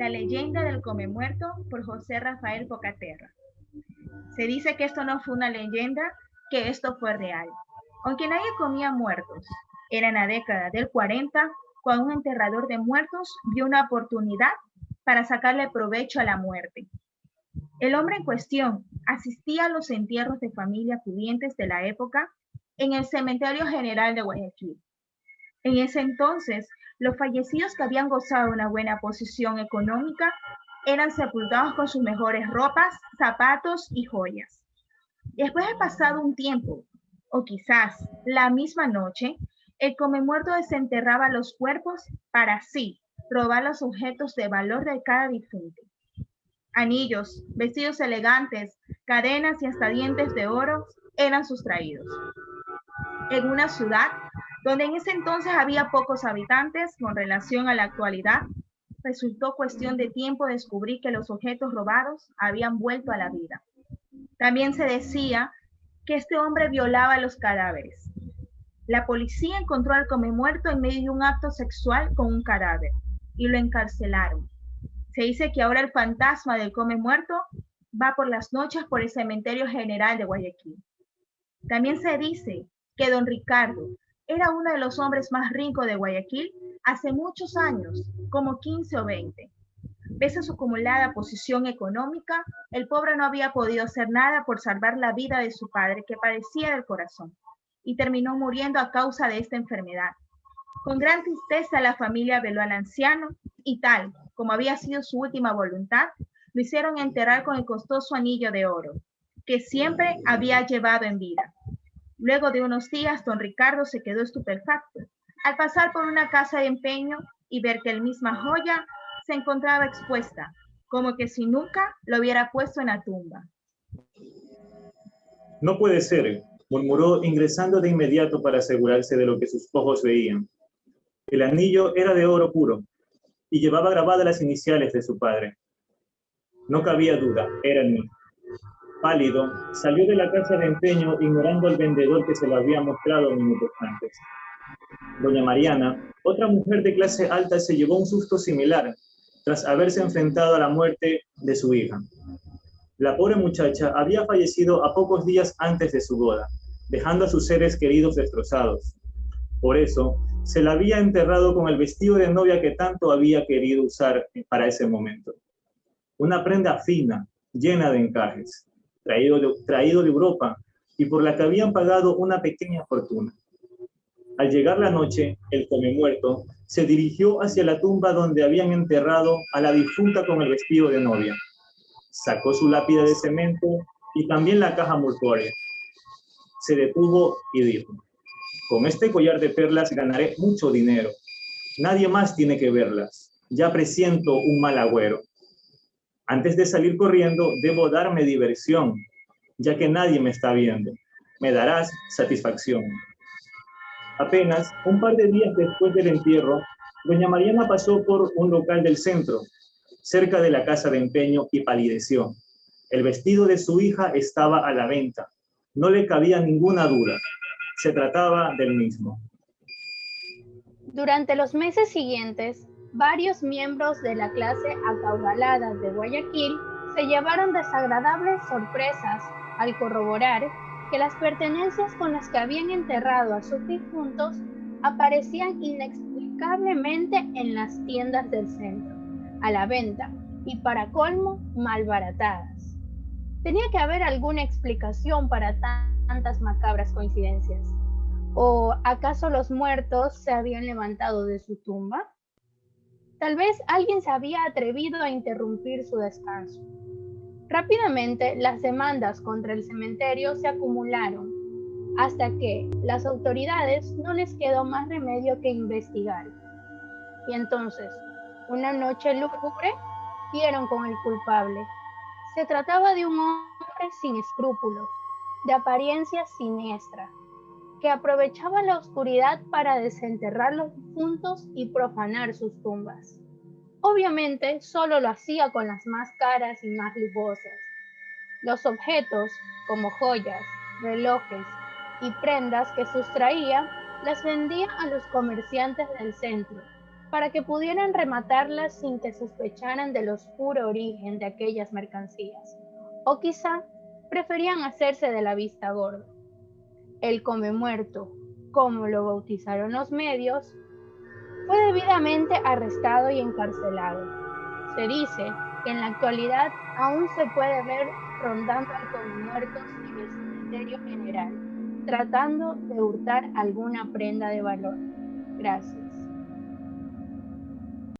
La leyenda del Comemuerto por José Rafael Pocaterra. Se dice que esto no fue una leyenda, que esto fue real. Aunque nadie comía muertos, era en la década del 40 cuando un enterrador de muertos vio una oportunidad para sacarle provecho a la muerte. El hombre en cuestión asistía a los entierros de familias pudientes de la época en el Cementerio General de Guayaquil. En ese entonces, los fallecidos que habían gozado de una buena posición económica eran sepultados con sus mejores ropas, zapatos y joyas. Después de pasado un tiempo, o quizás la misma noche, el comemuerto desenterraba los cuerpos para así robar los objetos de valor de cada difunto. Anillos, vestidos elegantes, cadenas y hasta dientes de oro eran sustraídos. En una ciudad donde en ese entonces había pocos habitantes con relación a la actualidad, resultó cuestión de tiempo descubrir que los objetos robados habían vuelto a la vida. También se decía que este hombre violaba los cadáveres. La policía encontró al comemuerto en medio de un acto sexual con un cadáver y lo encarcelaron. Se dice que ahora el fantasma del comemuerto va por las noches por el Cementerio General de Guayaquil. También se dice que don Ricardo era uno de los hombres más ricos de Guayaquil hace muchos años, como 15 o 20. Pese a su acumulada posición económica, el pobre no había podido hacer nada por salvar la vida de su padre, que padecía del corazón, y terminó muriendo a causa de esta enfermedad. Con gran tristeza la familia veló al anciano y tal como había sido su última voluntad, lo hicieron enterrar con el costoso anillo de oro, que siempre había llevado en vida. Luego de unos días, don Ricardo se quedó estupefacto al pasar por una casa de empeño y ver que la misma joya se encontraba expuesta, como que si nunca lo hubiera puesto en la tumba. No puede ser, murmuró ingresando de inmediato para asegurarse de lo que sus ojos veían. El anillo era de oro puro y llevaba grabadas las iniciales de su padre. No cabía duda, era el mismo. Pálido, salió de la casa de empeño ignorando al vendedor que se lo había mostrado minutos antes. Doña Mariana, otra mujer de clase alta, se llevó un susto similar tras haberse enfrentado a la muerte de su hija. La pobre muchacha había fallecido a pocos días antes de su boda, dejando a sus seres queridos destrozados. Por eso, se la había enterrado con el vestido de novia que tanto había querido usar para ese momento. Una prenda fina, llena de encajes, traído de Europa y por la que habían pagado una pequeña fortuna. Al llegar la noche, el comemuerto se dirigió hacia la tumba donde habían enterrado a la difunta con el vestido de novia. Sacó su lápida de cemento y también la caja mortuoria. Se detuvo y dijo: con este collar de perlas ganaré mucho dinero. Nadie más tiene que verlas. Ya presiento un mal agüero. Antes de salir corriendo, debo darme diversión, ya que nadie me está viendo. Me darás satisfacción. Apenas un par de días después del entierro, doña Mariana pasó por un local del centro, cerca de la casa de empeño, y palideció. El vestido de su hija estaba a la venta. No le cabía ninguna duda. Se trataba del mismo. Durante los meses siguientes, varios miembros de la clase acaudalada de Guayaquil se llevaron desagradables sorpresas al corroborar que las pertenencias con las que habían enterrado a sus difuntos aparecían inexplicablemente en las tiendas del centro, a la venta y, para colmo, malbaratadas. Tenía que haber alguna explicación para tantas macabras coincidencias. ¿O acaso los muertos se habían levantado de su tumba? Tal vez alguien se había atrevido a interrumpir su descanso. Rápidamente, las demandas contra el cementerio se acumularon, hasta que las autoridades no les quedó más remedio que investigar. Y entonces, una noche lúgubre, dieron con el culpable. Se trataba de un hombre sin escrúpulos, de apariencia siniestra, que aprovechaba la oscuridad para desenterrar los difuntos y profanar sus tumbas. Obviamente, solo lo hacía con las más caras y más lujosas. Los objetos, como joyas, relojes y prendas que sustraía, las vendía a los comerciantes del centro, para que pudieran rematarlas sin que sospecharan del oscuro origen de aquellas mercancías, o quizá preferían hacerse de la vista gorda. El Comemuerto, como lo bautizaron los medios, fue debidamente arrestado y encarcelado. Se dice que en la actualidad aún se puede ver rondando al Comemuertos en el cementerio general, tratando de hurtar alguna prenda de valor. Gracias.